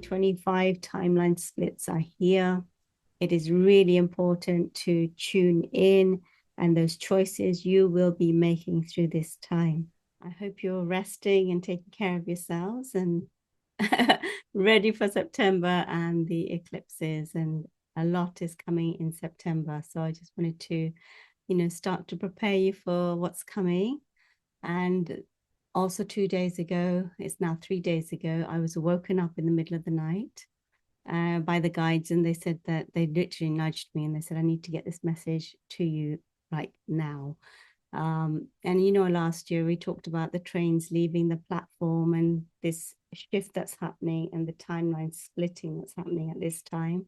2025 timeline splits are here. It is really important to tune in, and those choices you will be making through this time. I hope you're resting and taking care of yourselves and ready for September and the eclipses. And a lot is coming in September. So I just wanted to, start to prepare you for what's coming. And also 2 days ago, it's now 3 days ago, I was woken up in the middle of the night by the guides, and they said that they literally nudged me and they said, I need to get this message to you right now. And last year we talked about the trains leaving the platform and this shift that's happening and the timeline splitting that's happening at this time.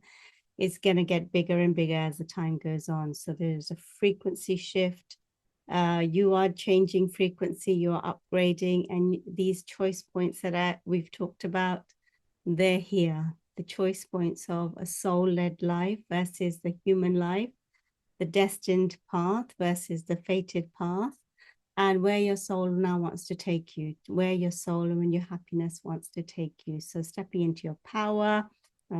It's going to get bigger and bigger as the time goes on. So there's a frequency shift. You are changing frequency, you're upgrading, and these choice points that we've talked about, they're here. The choice points of a soul-led life versus the human life, the destined path versus the fated path, and where your soul now wants to take you, where your soul and your happiness wants to take you. So stepping into your power.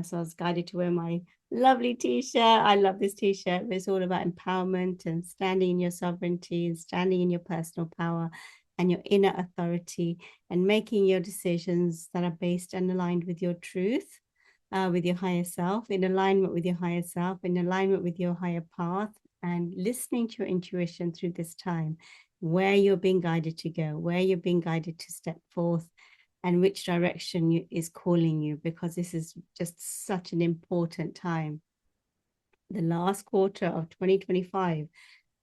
So I was guided to wear my lovely t-shirt. I love this t-shirt. It's all about empowerment and standing in your sovereignty and standing in your personal power and your inner authority and making your decisions that are based and aligned with your truth, with your higher self, in alignment with your higher self, in alignment with your higher path, and listening to your intuition through this time, where you're being guided to go, where you're being guided to step forth, and which direction is calling you, because this is just such an important time. The last quarter of 2025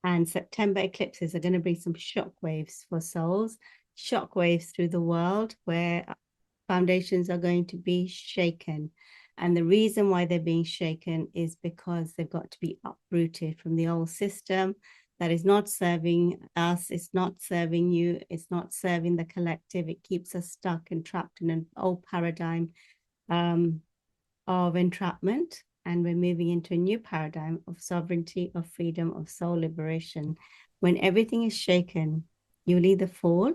and September eclipses are going to bring some shockwaves for souls, shockwaves through the world where foundations are going to be shaken. And the reason why they're being shaken is because they've got to be uprooted from the old system that is not serving us, it's not serving you, it's not serving the collective. It keeps us stuck and trapped in an old paradigm of entrapment. And we're moving into a new paradigm of sovereignty, of freedom, of soul liberation. When everything is shaken, you'll either fall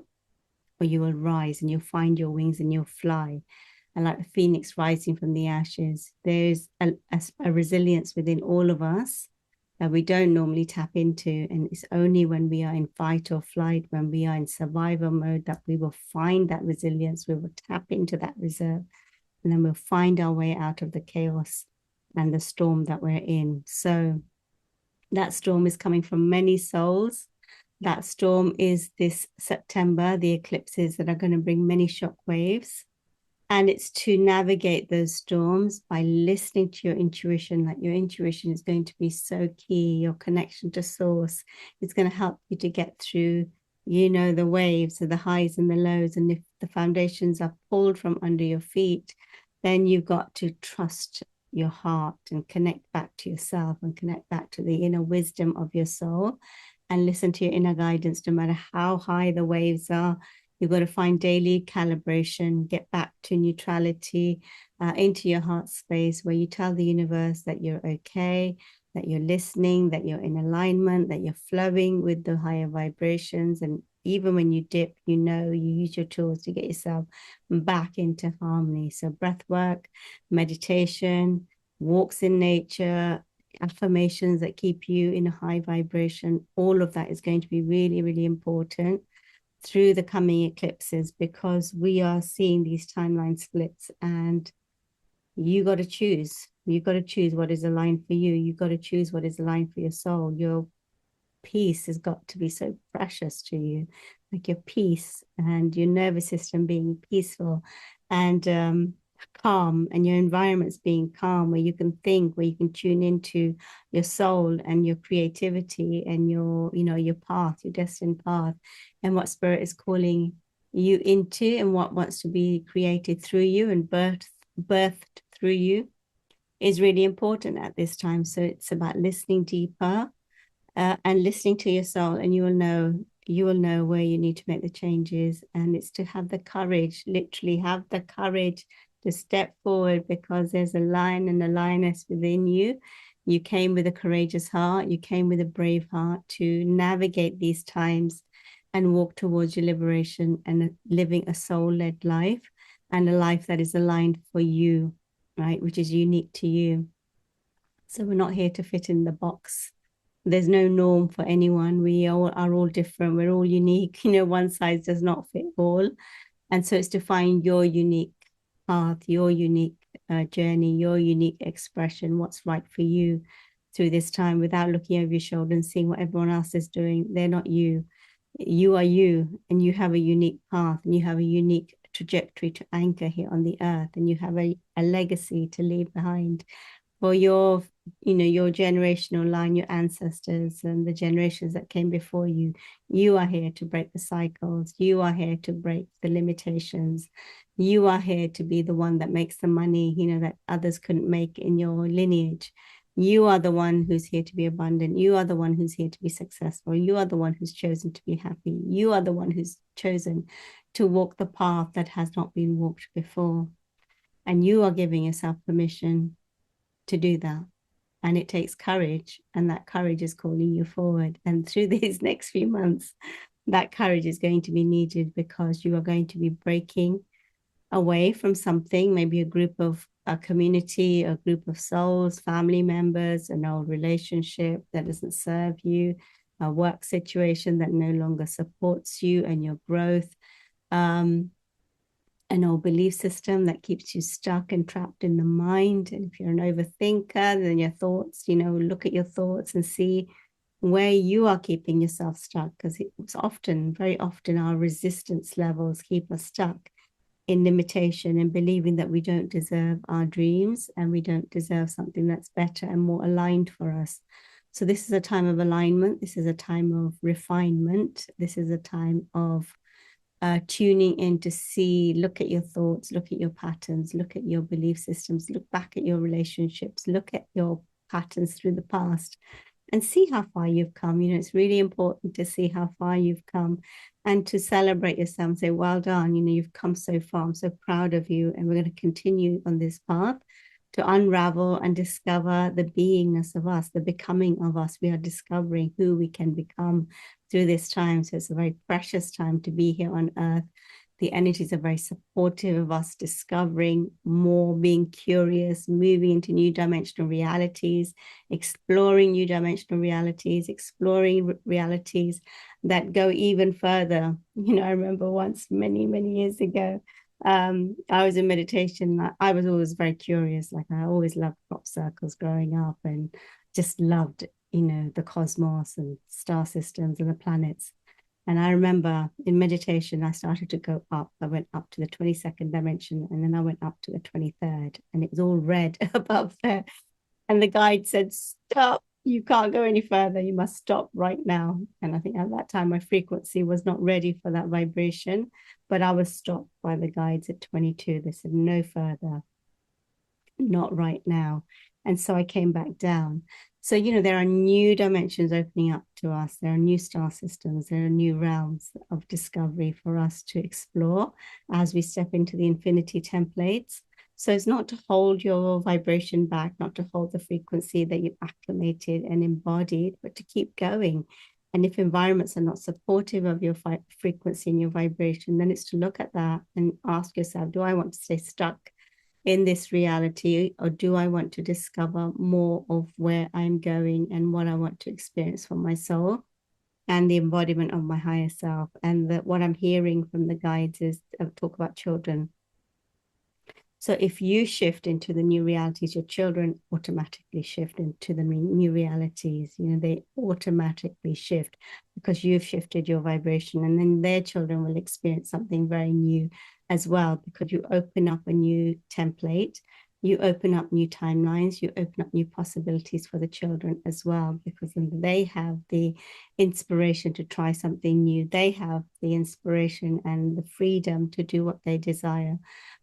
or you will rise and you'll find your wings and you'll fly. And like the phoenix rising from the ashes, there's a resilience within all of us that we don't normally tap into. And it's only when we are in fight or flight, when we are in survival mode, that we will find that resilience. We will tap into that reserve, and then we'll find our way out of the chaos and the storm that we're in. So that storm is coming from many souls. That storm is this September, the eclipses that are going to bring many shock waves. And it's to navigate those storms by listening to your intuition. Like your intuition is going to be so key. Your connection to source is going to help you to get through, the waves of the highs and the lows. And if the foundations are pulled from under your feet, then you've got to trust your heart and connect back to yourself and connect back to the inner wisdom of your soul and listen to your inner guidance. No matter how high the waves are, you've got to find daily calibration, get back to neutrality, into your heart space, where you tell the universe that you're okay, that you're listening, that you're in alignment, that you're flowing with the higher vibrations. And even when you dip, you use your tools to get yourself back into harmony. So breath work, meditation, walks in nature, affirmations that keep you in a high vibration, all of that is going to be really, really important through the coming eclipses, because we are seeing these timeline splits, and you got to choose. You got to choose what is aligned for you. You got to choose what is aligned for your soul. Your peace has got to be so precious to you, like your peace and your nervous system being peaceful and calm, and your environments being calm, where you can think, where you can tune into your soul and your creativity and your path, your destined path, and what spirit is calling you into, and what wants to be created through you and birthed through you is really important at this time. So it's about listening deeper and listening to your soul, and you will know where you need to make the changes. And it's to have the courage, literally have the courage to step forward, because there's a lion and a lioness within you. You came with a courageous heart. You came with a brave heart to navigate these times and walk towards your liberation and living a soul-led life, and a life that is aligned for you, right? Which is unique to you. So we're not here to fit in the box. There's no norm for anyone. We all are all different. We're all unique. One size does not fit all. And so it's to find your unique path, your unique journey, your unique expression, what's right for you through this time, without looking over your shoulder and seeing what everyone else is doing. They're not you. You are you, and you have a unique path, and you have a unique trajectory to anchor here on the earth, and you have a legacy to leave behind for your generational line, your ancestors and the generations that came before you. You are here to break the cycles. You are here to break the limitations. You are here to be the one that makes the money, that others couldn't make in your lineage. You are the one who's here to be abundant. You are the one who's here to be successful. You are the one who's chosen to be happy. You are the one who's chosen to walk the path that has not been walked before. And you are giving yourself permission to do that. And it takes courage, and that courage is calling you forward. And through these next few months, that courage is going to be needed, because you are going to be breaking away from something, maybe a community, a group of souls, family members, an old relationship that doesn't serve you, a work situation that no longer supports you and your growth, an old belief system that keeps you stuck and trapped in the mind. And if you're an overthinker, then your thoughts, look at your thoughts and see where you are keeping yourself stuck, because it's very often our resistance levels keep us stuck in limitation and believing that we don't deserve our dreams and we don't deserve something that's better and more aligned for us. So this is a time of alignment. This is a time of refinement. This is a time of tuning in to look at your thoughts, look at your patterns, look at your belief systems, look back at your relationships, look at your patterns through the past, and see how far you've come. It's really important to see how far you've come and to celebrate yourself and say, well done, you've come so far. I'm so proud of you. And we're going to continue on this path to unravel and discover the beingness of us, the becoming of us. We are discovering who we can become through this time. So it's a very precious time to be here on earth. The energies are very supportive of us discovering more, being curious, moving into new dimensional realities, exploring new dimensional realities, exploring realities that go even further. I remember once, many, many years ago, I was in meditation. I was always very curious. Like, I always loved crop circles growing up, and just loved, the cosmos and star systems and the planets. And I remember in meditation, I started to go up. I went up to the 22nd dimension, and then I went up to the 23rd, and it was all red above there. And the guide said, stop, you can't go any further. You must stop right now. And I think at that time, my frequency was not ready for that vibration, but I was stopped by the guides at 22. They said, no further, not right now. And so I came back down. So, there are new dimensions opening up to us. There are new star systems. There are new realms of discovery for us to explore as we step into the infinity templates. So it's not to hold your vibration back, not to hold the frequency that you've acclimated and embodied, but to keep going. And if environments are not supportive of your frequency and your vibration, then it's to look at that and ask yourself, do I want to stay stuck in this reality, or do I want to discover more of where I'm going and what I want to experience for my soul and the embodiment of my higher self? And what I'm hearing from the guides is talk about children. So if you shift into the new realities, your children automatically shift into the new realities. They automatically shift because you've shifted your vibration, and then their children will experience something very new as well, because you open up a new template, you open up new timelines, you open up new possibilities for the children as well, because then they have the inspiration to try something new. They have the inspiration and the freedom to do what they desire,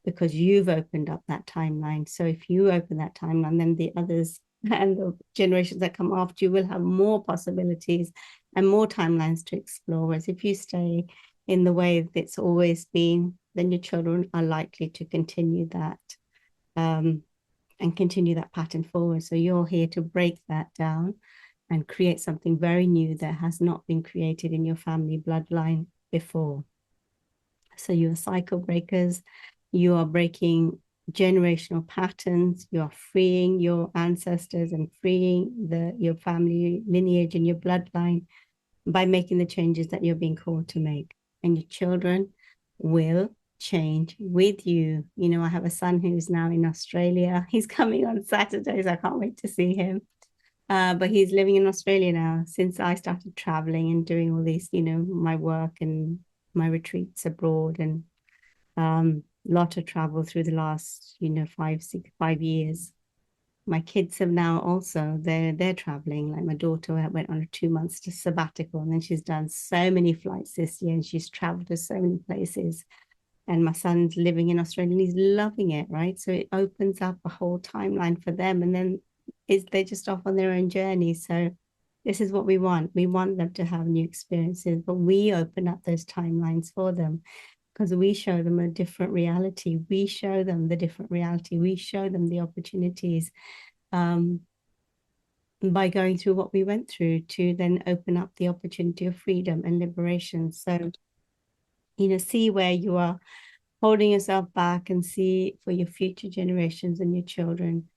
because you've opened up that timeline. So if you open that timeline, then the others and the generations that come after you will have more possibilities and more timelines to explore. Whereas if you stay in the way that it's always been, then your children are likely to continue that and continue that pattern forward. So you're here to break that down and create something very new that has not been created in your family bloodline before. So you are cycle breakers, you are breaking generational patterns, you are freeing your ancestors and freeing your family lineage and your bloodline by making the changes that you're being called to make. And your children will change with you. You know, I have a son who's now in Australia. He's coming on Saturdays. I can't wait to see him. But he's living in Australia now since I started traveling and doing all these, you know, my work and my retreats abroad, and lot of travel through the last, you know, 5 years. My kids have now also, they're traveling. Like my daughter went on a 2 months to sabbatical, and then she's done so many flights this year, and she's traveled to so many places. And my son's living in Australia and he's loving it, right? So it opens up a whole timeline for them, and then they're just off on their own journey. So this is what we want. We want them to have new experiences, but we open up those timelines for them because we show them a different reality. We show them the different reality. We show them the opportunities by going through what we went through to then open up the opportunity of freedom and liberation. So, you know, see where you are holding yourself back, and see for your future generations and your children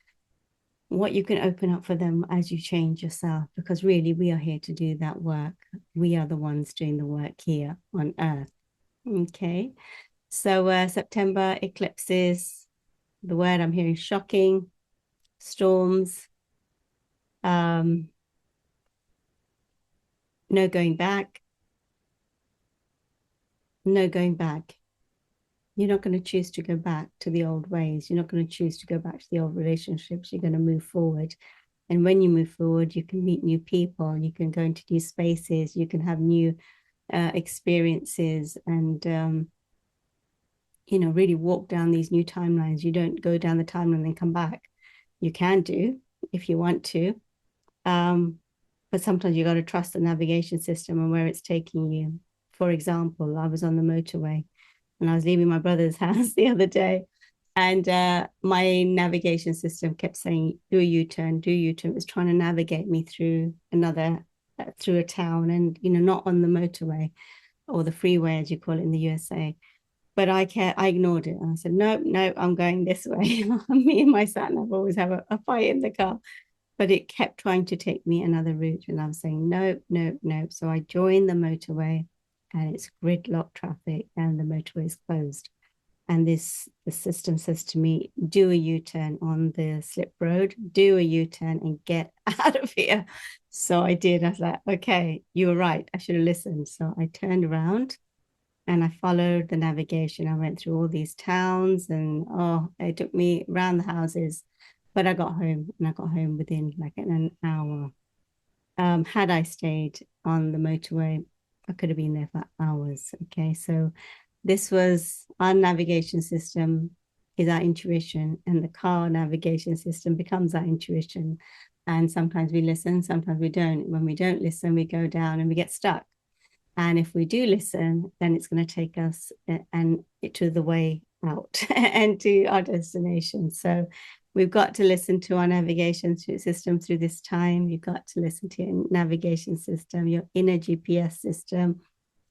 what you can open up for them as you change yourself, because really we are here to do that work. We are the ones doing the work here on earth. Okay. So September eclipses, the word I'm hearing, shocking, storms, no going back, no going back. You're not going to choose to go back to the old ways. You're not going to choose to go back to the old relationships. You're going to move forward. And when you move forward, you can meet new people. You can go into new spaces. You can have new experiences, and, you know, really walk down these new timelines. You don't go down the timeline and then come back. You can do if you want to. But sometimes you got to trust the navigation system and where it's taking you. For example, I was on the motorway and I was leaving my brother's house the other day, and my navigation system kept saying, do a U-turn, do a U-turn. It was trying to navigate me through through a town, and, you know, not on the motorway or the freeway, as you call it in the USA. But I ignored it. And I said, no, I'm going this way. Me and my sat nav always have a fight in the car. But it kept trying to take me another route. And I was saying, no. So I joined the motorway, and it's gridlock traffic, and the motorway is closed. And the system says to me, do a U-turn on the slip road, do a U-turn and get out of here. So I did. I was like, okay, you were right. I should have listened. So I turned around and I followed the navigation. I went through all these towns, and it took me around the houses, but I got home, and I got home within like an hour. Had I stayed on the motorway, I could have been there for hours. Okay, so this was our navigation system is our intuition, and the car navigation system becomes our intuition. And sometimes we listen, sometimes we don't. When we don't listen, we go down and we get stuck. And if we do listen, then it's going to take us to the way out and to our destination. So we've got to listen to our navigation system through this time. You've got to listen to your navigation system, your inner GPS system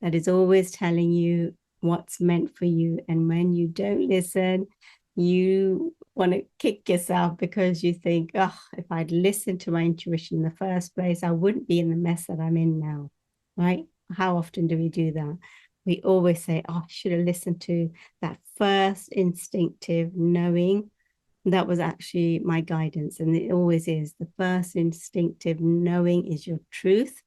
that is always telling you what's meant for you. And when you don't listen, you want to kick yourself because you think, if I'd listened to my intuition in the first place, I wouldn't be in the mess that I'm in now, right? How often do we do that? We always say, I should have listened to that first instinctive knowing. That was actually my guidance. And it always is. The first instinctive knowing is your truth.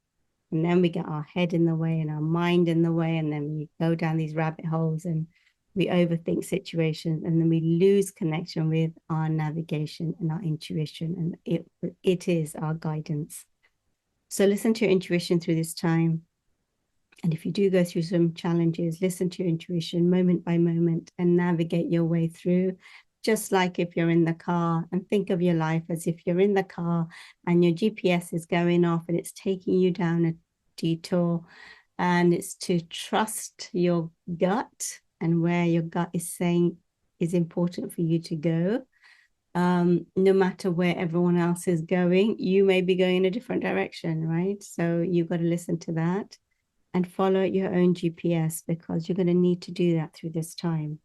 And then we get our head in the way and our mind in the way. And then we go down these rabbit holes and we overthink situations. And then we lose connection with our navigation and our intuition. And it is our guidance. So listen to your intuition through this time. And if you do go through some challenges, listen to your intuition moment by moment and navigate your way through, just like if you're in the car, and think of your life as if you're in the car and your GPS is going off and it's taking you down a detour, and it's to trust your gut and where your gut is saying is important for you to go. No matter where everyone else is going, you may be going in a different direction, right? So you've got to listen to that and follow your own GPS, because you're going to need to do that through this time.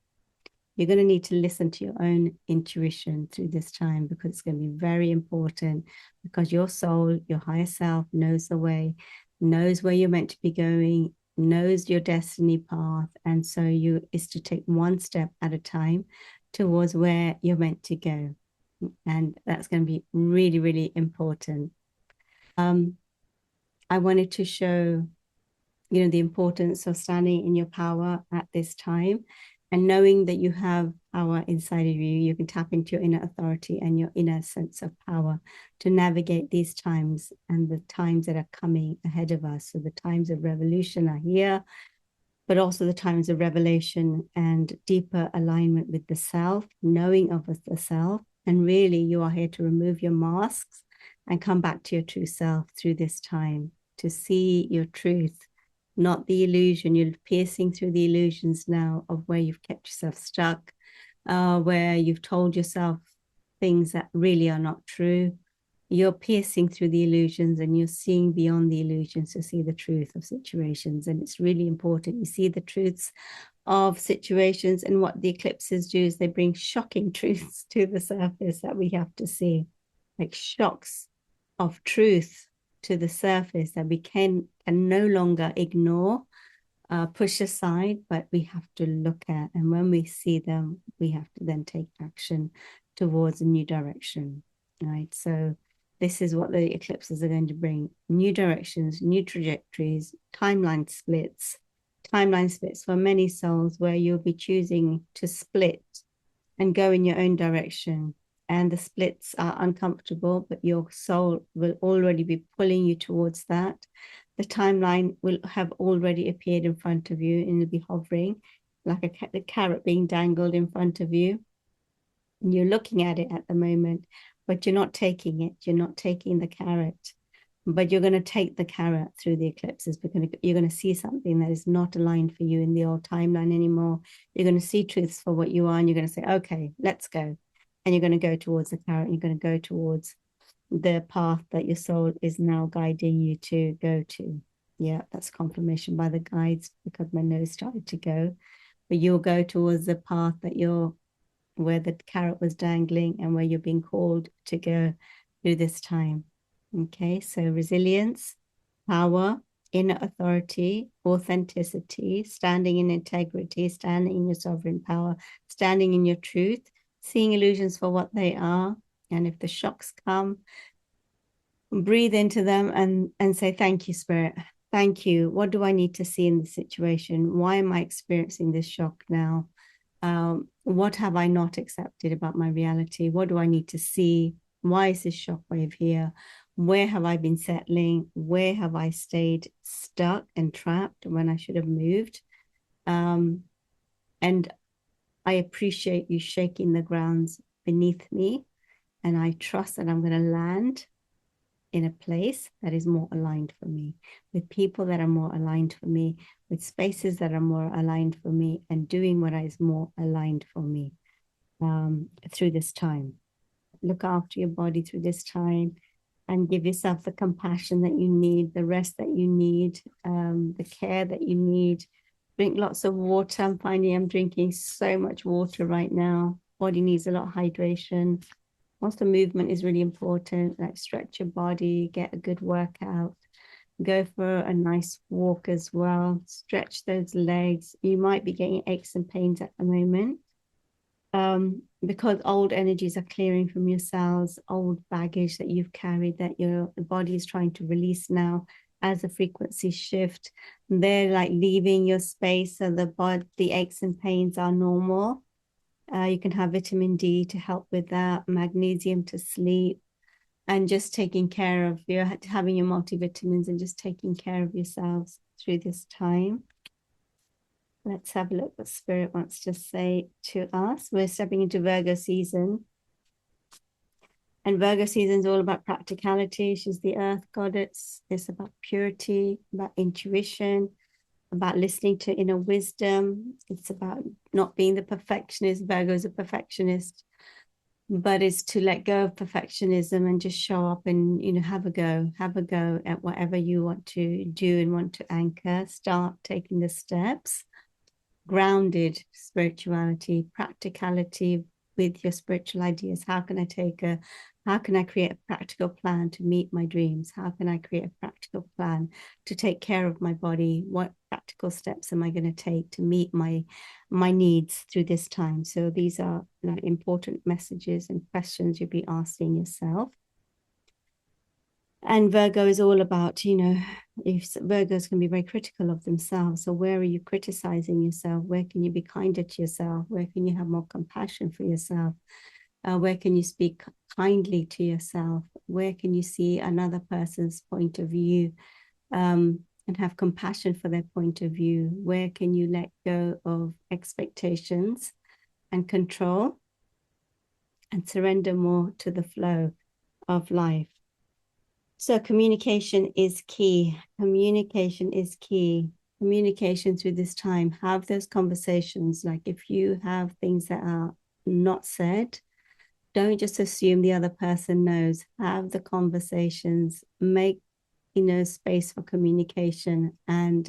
You're going to need to listen to your own intuition through this time, because it's going to be very important, because your soul, your higher self, knows the way, knows where you're meant to be going, knows your destiny path. And so you is to take one step at a time towards where you're meant to go. And that's going to be really, really important. I wanted to show, the importance of standing in your power at this time, and knowing that you have power inside of you. You can tap into your inner authority and your inner sense of power to navigate these times and the times that are coming ahead of us. So the times of revolution are here, but also the times of revelation and deeper alignment with the self, knowing of the self. And really, you are here to remove your masks and come back to your true self through this time, to see your truth, not the illusion. You're piercing through the illusions now of where you've kept yourself stuck, where you've told yourself things that really are not true. You're piercing through the illusions, and you're seeing beyond the illusions to see the truth of situations. And it's really important you see the truths of situations. And what the eclipses do is they bring shocking truths to the surface that we have to see, like shocks of truth to the surface that we can no longer ignore, push aside, but we have to look at. And when we see them, we have to then take action towards a new direction, right? So this is what the eclipses are going to bring: new directions, new trajectories, timeline splits for many souls, where you'll be choosing to split and go in your own direction. And the splits are uncomfortable, but your soul will already be pulling you towards that. The timeline will have already appeared in front of you, and it'll be hovering like a carrot being dangled in front of you. And you're looking at it at the moment, but you're not taking it. You're not taking the carrot, but you're going to take the carrot through the eclipses, because you're going to see something that is not aligned for you in the old timeline anymore. You're going to see truths for what you are, and you're going to say, okay, let's go. And you're going to go towards the carrot, and you're going to go towards the path that your soul is now guiding you to go to. Yeah, that's confirmation by the guides, because my nose started to go. But you'll go towards the path that where the carrot was dangling, and where you're being called to go through this time. Okay, so resilience, power, inner authority, authenticity, standing in integrity, standing in your sovereign power, standing in your truth, seeing illusions for what they are. And if the shocks come, breathe into them and say, thank you, Spirit. Thank you. What do I need to see in this situation? Why am I experiencing this shock now? What have I not accepted about my reality? What do I need to see? Why is this shockwave here? Where have I been settling? Where have I stayed stuck and trapped when I should have moved? And I appreciate you shaking the grounds beneath me. And I trust that I'm going to land in a place that is more aligned for me, with people that are more aligned for me, with spaces that are more aligned for me, and doing what is more aligned for me through this time. Look after your body through this time, and give yourself the compassion that you need, the rest that you need, the care that you need. Drink lots of water. I'm finding I'm drinking so much water right now. Body needs a lot of hydration. Also, movement is really important. Like, stretch your body, get a good workout, go for a nice walk as well. Stretch those legs. You might be getting aches and pains at the moment, because old energies are clearing from your cells, old baggage that you've carried that your body is trying to release now as the frequencies shift. They're like leaving your space, so the aches and pains are normal. You can have vitamin D to help with that, magnesium to sleep, and just taking care of having your multivitamins and just taking care of yourselves through this time. Let's have a look what Spirit wants to say to us. We're stepping into Virgo season. And Virgo season is all about practicality. She's the earth goddess. It's about purity, about intuition, about listening to inner wisdom. It's about not being the perfectionist. Virgo is a perfectionist. but it's to let go of perfectionism and just show up and, have a go at whatever you want to do and want to anchor. Start taking the steps. Grounded spirituality, practicality with your spiritual ideas. How can I create a practical plan to meet my dreams? How can I create a practical plan to take care of my body? What practical steps am I going to take to meet my needs through this time? So these are important messages and questions you'll be asking yourself. And Virgo is all about, if Virgos can be very critical of themselves. So where are you criticizing yourself? Where can you be kinder to yourself? Where can you have more compassion for yourself? Where can you speak kindly to yourself? Where can you see another person's point of view and have compassion for their point of view? Where can you let go of expectations and control and surrender more to the flow of life? So communication is key. Communication is key. Communication through this time. Have those conversations. Like if you have things that are not said, don't just assume the other person knows. Have the conversations. Make, space for communication and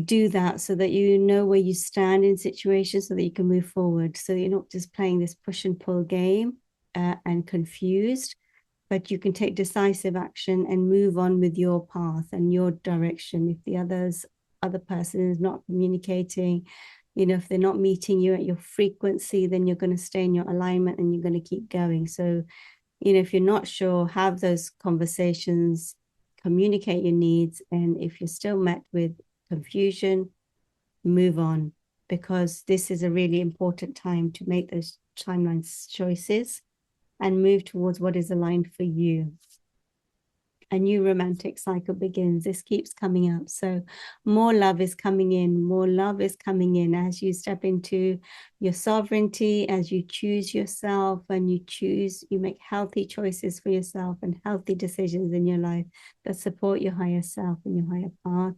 do that so that you know where you stand in situations so that you can move forward. So you're not just playing this push and pull game and confused, but you can take decisive action and move on with your path and your direction. If the other person is not communicating, if they're not meeting you at your frequency, then you're going to stay in your alignment and you're going to keep going. So, if you're not sure, have those conversations, communicate your needs. And if you're still met with confusion, move on, because this is a really important time to make those timelines choices and move towards what is aligned for you. A new romantic cycle begins. This keeps coming up. So more love is coming in. More love is coming in as you step into your sovereignty, as you choose yourself and you make healthy choices for yourself and healthy decisions in your life that support your higher self and your higher path.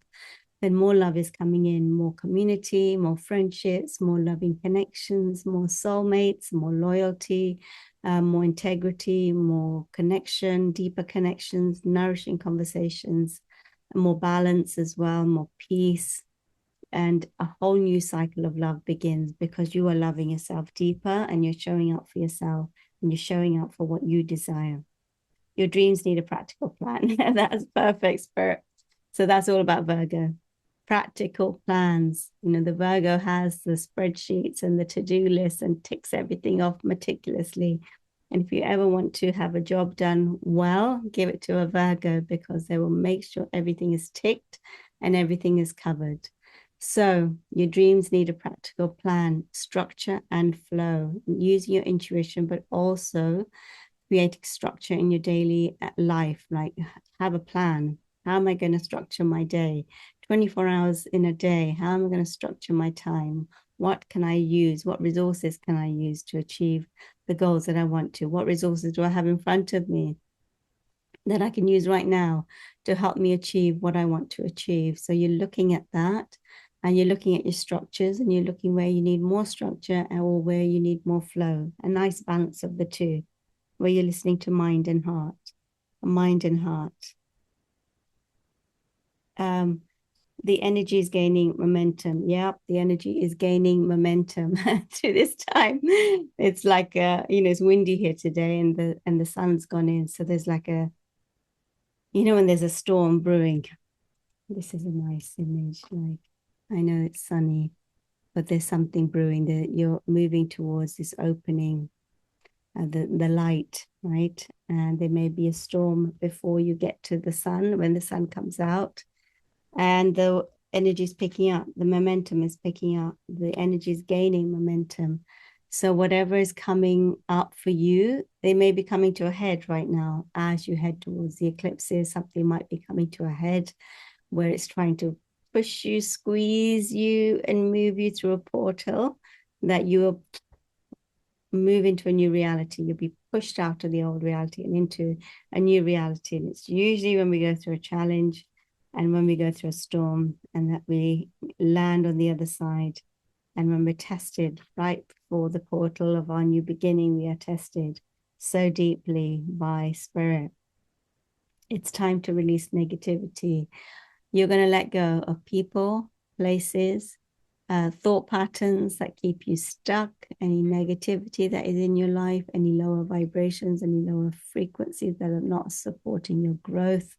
Then more love is coming in, more community, more friendships, more loving connections, more soulmates, more loyalty, more integrity, more connection, deeper connections, nourishing conversations, more balance as well, more peace. And a whole new cycle of love begins because you are loving yourself deeper and you're showing up for yourself and you're showing up for what you desire. Your dreams need a practical plan. That's perfect, Spirit. So that's all about Virgo. Practical plans. The Virgo has the spreadsheets and the to-do list and ticks everything off meticulously. And if you ever want to have a job done well, give it to a Virgo because they will make sure everything is ticked and everything is covered. So your dreams need a practical plan, structure and flow. Using your intuition, but also creating structure in your daily life. Like have a plan. How am I going to structure my day? 24 hours in a day. How am I going to structure my time? What can I use? What resources can I use to achieve the goals that I want to? What resources do I have in front of me that I can use right now to help me achieve what I want to achieve? So you're looking at that and you're looking at your structures and you're looking where you need more structure or where you need more flow. A nice balance of the two, where you're listening to mind and heart. The energy is gaining momentum. Yep, the energy is gaining momentum to this time. It's like it's windy here today, and the sun's gone in. So there's like when there's a storm brewing. This is a nice image. Like I know it's sunny, but there's something brewing that you're moving towards this opening. The light, right? And there may be a storm before you get to the sun when the sun comes out. And the energy is picking up, the momentum is picking up, the energy is gaining momentum. So whatever is coming up for you, they may be coming to a head right now as you head towards the eclipses. Something might be coming to a head where it's trying to push you, squeeze you, and move you through a portal that you will move into a new reality. You'll be pushed out of the old reality and into a new reality. And it's usually when we go through a challenge and when we go through a storm and that we land on the other side And when we're tested right before the portal of our new beginning, we are tested so deeply by spirit. It's time to release negativity. You're going to let go of people, places, thought patterns that keep you stuck, any negativity that is in your life, any lower vibrations, any lower frequencies that are not supporting your growth,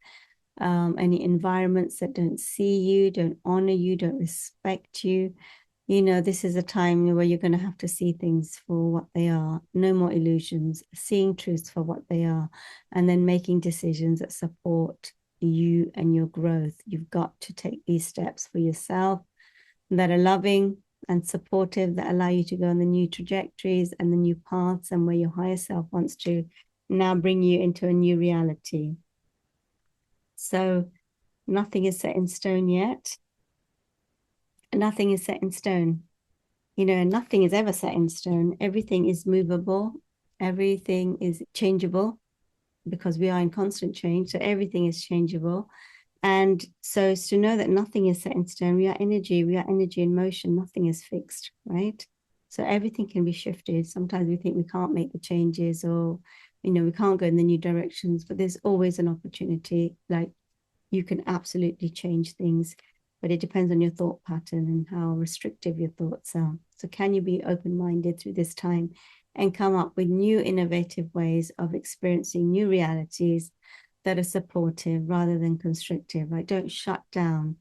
any environments that don't see you, don't honor you, don't respect you. You know, this is a time where you're going to have to see things for what they are. No more illusions, seeing truths for what they are, and then making decisions that support you and your growth. You've got to take these steps for yourself that are loving and supportive, that allow you to go on the new trajectories and the new paths and where your higher self wants to now bring you into a new reality. So nothing is set in stone yet. Nothing is set in stone. You know, nothing is ever set in stone. Everything is movable. Everything is changeable because we are in constant change. So everything is changeable. And so it's to know that nothing is set in stone. We are energy in motion. Nothing is fixed, right? So everything can be shifted. Sometimes we think we can't make the changes, or, you know, we can't go in the new directions, but there's always an opportunity. Like, you can absolutely change things, but it depends on your thought pattern and how restrictive your thoughts are. So can you be open-minded through this time and come up with new innovative ways of experiencing new realities that are supportive rather than constrictive? Like, don't shut down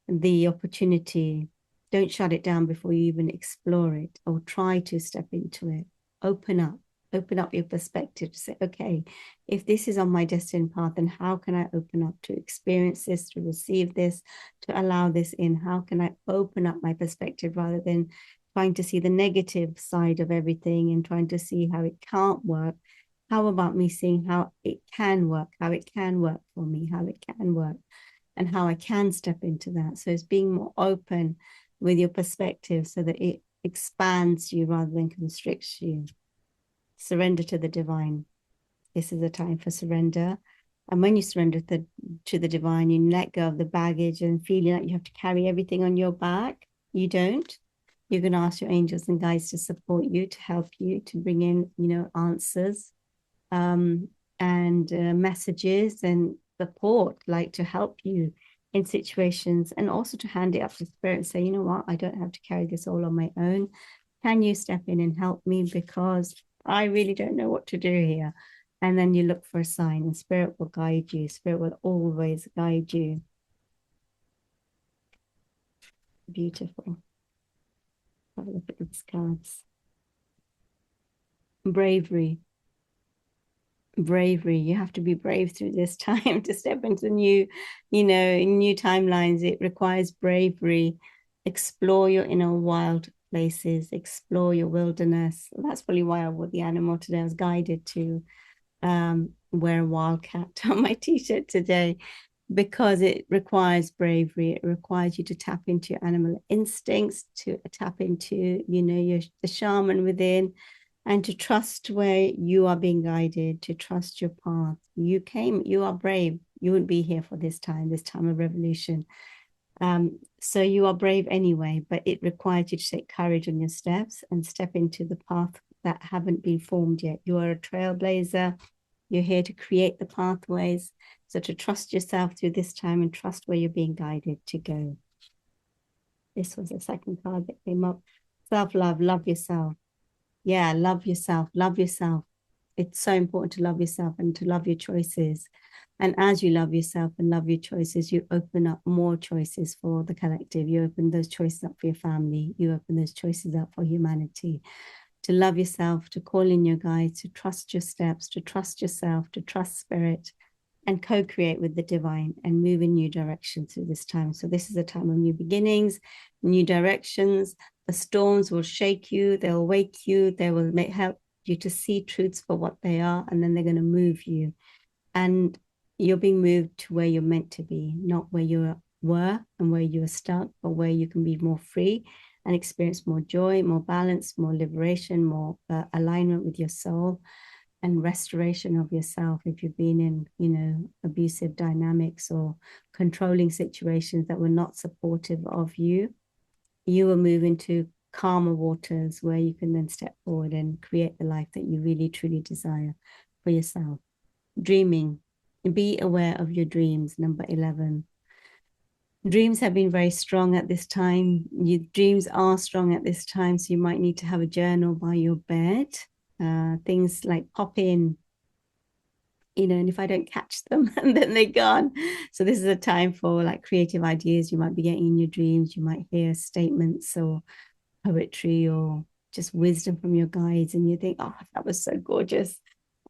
the opportunity. Don't shut it down before you even explore it or try to step into it. Open up your perspective to say, okay, if this is on my destined path, then how can I open up to experience this, to receive this, to allow this in? How can I open up my perspective rather than trying to see the negative side of everything and trying to see how it can't work? How about me seeing how it can work, how it can work for me, how it can work, and how I can step into that? So it's being more open with your perspective so that it expands you rather than constricts you. Surrender to the divine. This is a time for surrender. And when you surrender to the divine, you let go of the baggage and feeling like you have to carry everything on your back. You don't. You're going to ask your angels and guides to support you, to help you, to bring in, you know, answers and messages and support, like to help you in situations, and also to hand it up to spirit and say, you know what, I don't have to carry this all on my own. Can you step in and help me, because I really don't know what to do here? And then you look for a sign, and spirit will guide you. Spirit will always guide you. Beautiful. Have a look at these cards. Bravery. You have to be brave through this time to step into new, you know, new timelines. It requires bravery. Explore your inner wild places, explore your wilderness. That's probably why I wore the animal today. I was guided to wear a wildcat on my t-shirt today, because it requires bravery. It requires you to tap into your animal instincts, to tap into, you know, the shaman within, and to trust where you are being guided, to trust your path. You are brave. You wouldn't be here for this time of revolution. So you are brave anyway, but it requires you to take courage on your steps and step into the path that haven't been formed yet. You are a trailblazer. You're here to create the pathways. So to trust yourself through this time and trust where you're being guided to go. This was the second card that came up. Self-love, love yourself. Yeah, love yourself, love yourself. It's so important to love yourself and to love your choices. And as you love yourself and love your choices, you open up more choices for the collective. You open those choices up for your family. You open those choices up for humanity. To love yourself, to call in your guides, to trust your steps, to trust yourself, to trust spirit, and co-create with the divine and move in new directions through this time. So this is a time of new beginnings, new directions. The storms will shake you, they'll wake you, they will help you to see truths for what they are, and then they're going to move you. And you're being moved to where you're meant to be, not where you were and where you were stuck, but where you can be more free and experience more joy, more balance, more liberation, more alignment with your soul, and restoration of yourself. If you've been in, you know, abusive dynamics or controlling situations that were not supportive of you, you will move into calmer waters where you can then step forward and create the life that you really truly desire for yourself. Dreaming. Be aware of your dreams, number 11. Dreams have been very strong at this time. Your dreams are strong at this time, so you might need to have a journal by your bed. Things like pop in, and if I don't catch them, and then they're gone. So this is a time for like creative ideas you might be getting in your dreams. You might hear statements or poetry or just wisdom from your guides, and you think, oh, that was so gorgeous.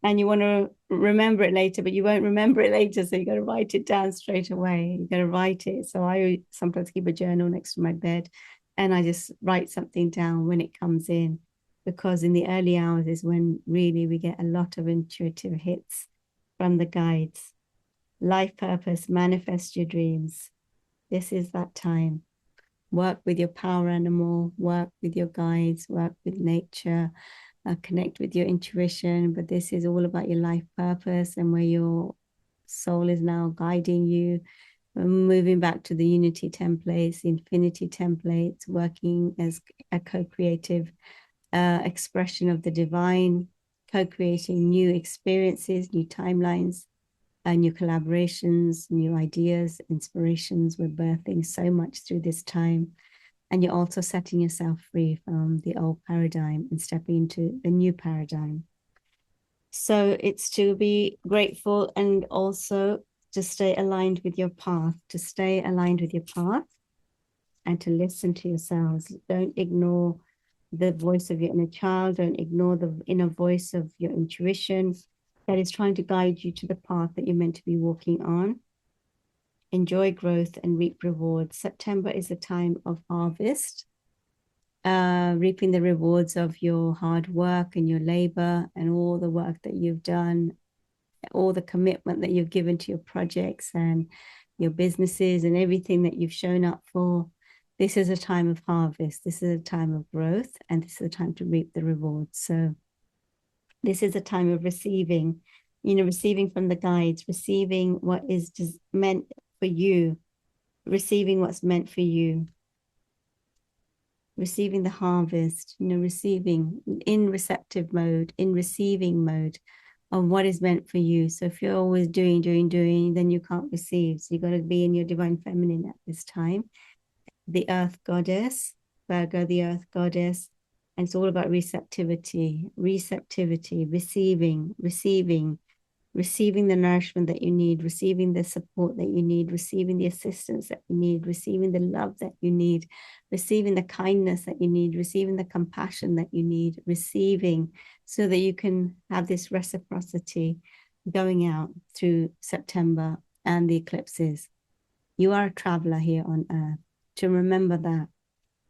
And you want to remember it later, but you won't remember it later. So you got to write it down straight away. You got to write it. So I sometimes keep a journal next to my bed and I just write something down when it comes in, because in the early hours is when really we get a lot of intuitive hits from the guides. Life purpose, manifest your dreams. This is that time. Work with your power animal, work with your guides, work with nature, connect with your intuition. But this is all about your life purpose and where your soul is now guiding you. Moving back to the unity templates, infinity templates, working as a co-creative expression of the divine, co-creating new experiences, new timelines, new collaborations, new ideas, inspirations. We're birthing so much through this time. And you're also setting yourself free from the old paradigm and stepping into the new paradigm. So it's to be grateful and also to stay aligned with your path, and to listen to yourselves. Don't ignore the voice of your inner child. Don't ignore the inner voice of your intuition that is trying to guide you to the path that you're meant to be walking on. Enjoy growth and reap rewards. September is a time of harvest, reaping the rewards of your hard work and your labor and all the work that you've done, all the commitment that you've given to your projects and your businesses and everything that you've shown up for. This is a time of harvest. This is a time of growth, and this is a time to reap the rewards. So this is a time of receiving, receiving from the guides, receiving what is just meant for you, receiving what's meant for you, receiving the harvest, receiving in receptive mode, in receiving mode of what is meant for you. So if you're always doing, then you can't receive. So you got to be in your divine feminine at this time. The earth goddess, Virgo, the earth goddess. And it's all about receptivity, receiving the nourishment that you need, receiving the support that you need, receiving the assistance that you need, receiving the love that you need, receiving the kindness that you need, receiving the compassion that you need, receiving so that you can have this reciprocity going out through September and the eclipses. You are a traveler here on earth. To remember that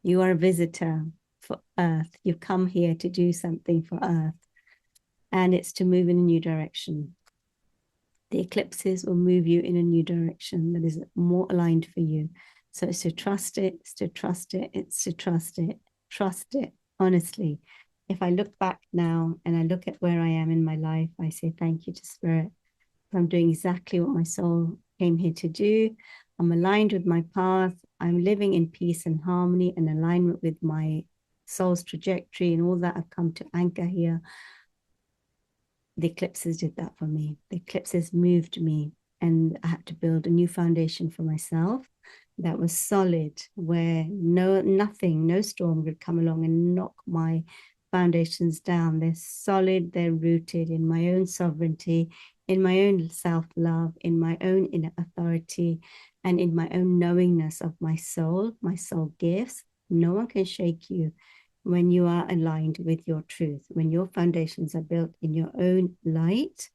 you are a visitor for earth. You've come here to do something for earth, and it's to move in a new direction. The eclipses will move you in a new direction that is more aligned for you. So it's to trust it, trust it, honestly. If I look back now and I look at where I am in my life, I say thank you to Spirit. I'm doing exactly what my soul came here to do. I'm aligned with my path. I'm living in peace and harmony and alignment with my soul's trajectory and all that. I've come to anchor here. The eclipses did that for me. The eclipses moved me, and I had to build a new foundation for myself that was solid, where no storm would come along and knock my foundations down. They're solid, they're rooted in my own sovereignty, in my own self-love, in my own inner authority, and in my own knowingness of my soul gifts. No one can shake you when you are aligned with your truth. When your foundations are built in your own light,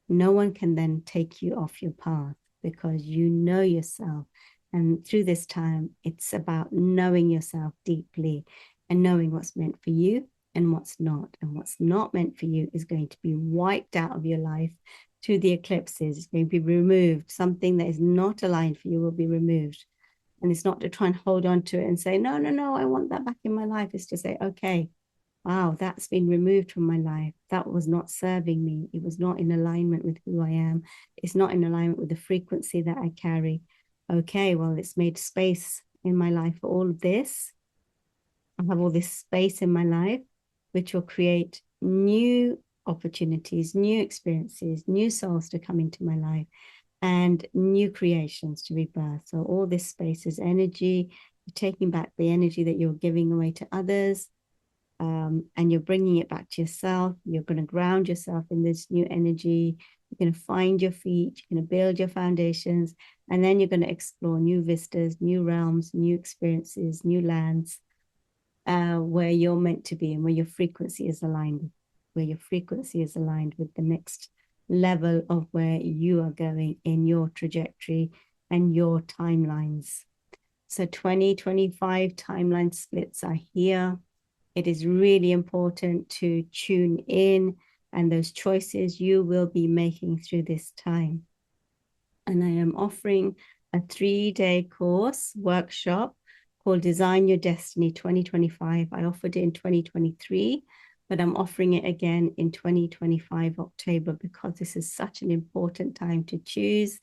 no one can then take you off your path, because you know yourself. And through this time, it's about knowing yourself deeply and knowing what's meant for you and what's not. And what's not meant for you is going to be wiped out of your life through the eclipses. It's going to be removed. Something that is not aligned for you will be removed. And it's not to try and hold on to it and say, no, I want that back in my life. It's to say, okay, wow, that's been removed from my life. That was not serving me. It was not in alignment with who I am. It's not in alignment with the frequency that I carry. Okay, well, it's made space in my life for all of this. I have all this space in my life, which will create new opportunities, new experiences, new souls to come into my life, and new creations to be birthed. So all this space is energy. You're taking back the energy that you're giving away to others, and you're bringing it back to yourself. You're going to ground yourself in this new energy. You're going to find your feet. You're going to build your foundations, and then you're going to explore new vistas, new realms, new experiences, new lands, where you're meant to be and where your frequency is aligned, where your frequency is aligned with the next level of where you are going in your trajectory and your timelines. So 2025 timeline splits are here. It is really important to tune in, and those choices you will be making through this time. And I am offering a 3-day course workshop called Design Your Destiny 2025. I offered it in 2023, but I'm offering it again in 2025 October, because this is such an important time to choose.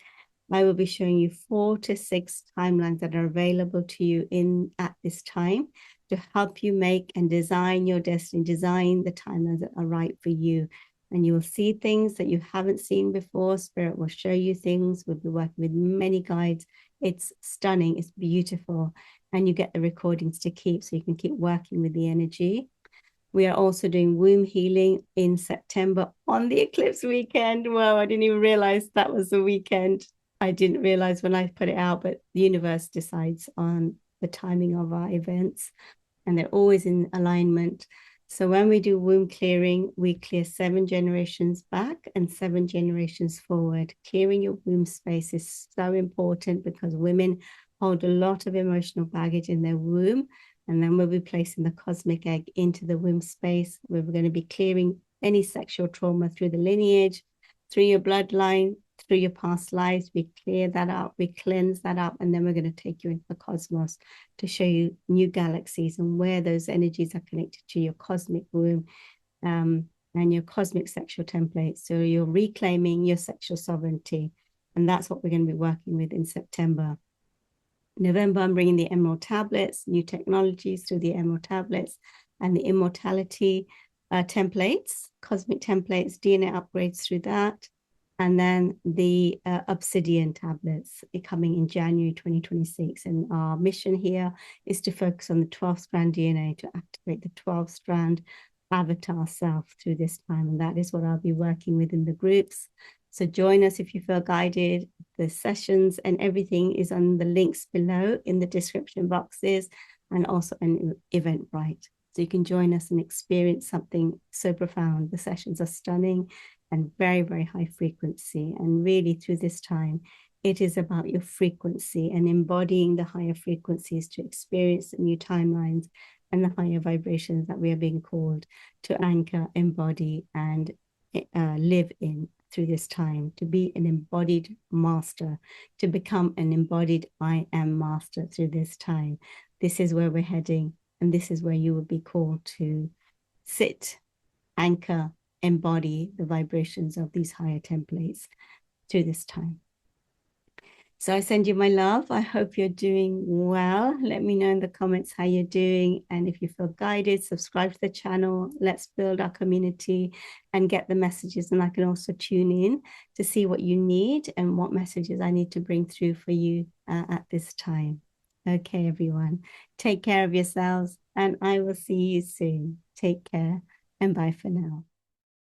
I will be showing you 4 to 6 timelines that are available to you at this time to help you make and design your destiny, design the timelines that are right for you. And you will see things that you haven't seen before. Spirit will show you things. We'll be working with many guides. It's stunning. It's beautiful. And you get the recordings to keep, so you can keep working with the energy. We are also doing womb healing in September on the eclipse weekend. Wow, I didn't even realize that was the weekend. I didn't realize when I put it out, but the universe decides on the timing of our events, and they're always in alignment. So when we do womb clearing, we clear 7 generations back and 7 generations forward. Clearing your womb space is so important, because women hold a lot of emotional baggage in their womb. And then we'll be placing the cosmic egg into the womb space. We're going to be clearing any sexual trauma through the lineage, through your bloodline, through your past lives. We clear that up, we cleanse that up, and then we're going to take you into the cosmos to show you new galaxies and where those energies are connected to your cosmic womb, and your cosmic sexual template. So you're reclaiming your sexual sovereignty. And that's what we're going to be working with in September. November, I'm bringing the Emerald tablets, new technologies through the Emerald tablets, and the immortality templates, cosmic templates, DNA upgrades through that. And then the Obsidian tablets coming in January 2026. And our mission here is to focus on the 12 strand DNA to activate the 12 strand avatar self through this time. And that is what I'll be working with in the groups. So join us if you feel guided. The sessions and everything is on the links below in the description boxes, and also an Eventbrite. So you can join us and experience something so profound. The sessions are stunning and very, very high frequency. And really through this time, it is about your frequency and embodying the higher frequencies to experience the new timelines and the higher vibrations that we are being called to anchor, embody, and live in through this time, to be an embodied master, to become an embodied I am master through this time. This is where we're heading, and this is where you will be called to sit, anchor, embody the vibrations of these higher templates through this time. So I send you my love. I hope you're doing well. Let me know in the comments how you're doing. And if you feel guided, subscribe to the channel. Let's build our community and get the messages. And I can also tune in to see what you need and what messages I need to bring through for you at this time. Okay, everyone. Take care of yourselves, and I will see you soon. Take care, and bye for now.